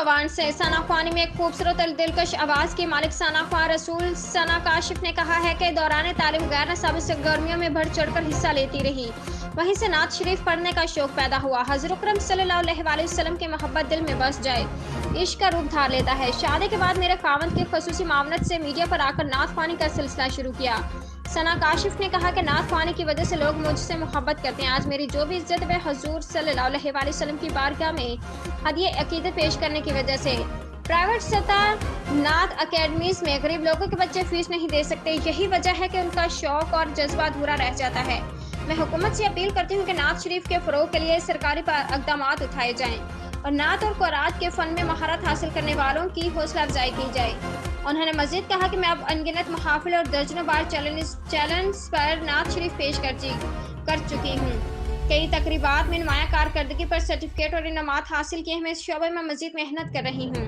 अवान से सना ख्वानी में एक खूबसूरत और दिलकश आवाज़ की मालिक सना ख्वान रसूल सना काशिफ ने कहा है कि दौरान तालीम गैर नसाबी सरगर्मियों में बढ़ चढ़कर हिस्सा लेती रही। वहीं से नात शरीफ पढ़ने का शौक पैदा हुआ। हज़रत अकरम सल्लल्लाहु अलैहि वसल्लम की मोहब्बत दिल में बस जाए, इश्क का रूप धार लेता है। शादी के बाद मेरे खावंद की खसूसी मामनत से मीडिया पर आकर नात ख्वानी का सिलसिला शुरू किया। सना काशिफ ने कहा कि नात ख्वानी की वजह से लोग मुझसे मोहब्बत करते हैं। आज मेरी जो भी इज्जत है हजूर सल्लल्लाहु अलैहि वसल्लम की बारगाह में हदिये अकीदत पेश करने की वजह से। प्राइवेट सतह नात अकेडमीज में गरीब लोगों के बच्चे फीस नहीं दे सकते। यही वजह है कि उनका शौक और जज्बा अधूरा रह जाता है। मैं हुकूमत से अपील करती हूँ कि नात शरीफ के फ़रोग के लिए सरकारी इक़दाम उठाए जाएँ और नात और क़ुरात के फ़न में महारत हासिल करने वालों की हौसला अफजाई की जाए। उन्होंने मज़ीद कहा कि मैं अब अनगिनत महाफिल और दर्जनों बार चैलेंज पर नात शरीफ पेश कर चुकी हूँ। कई तकरीबात में नुमाया कारकर्दगी पर सर्टिफिकेट और इनामात हासिल किए हैं। मैं इस शोबे में मज़ीद मेहनत कर रही हूँ।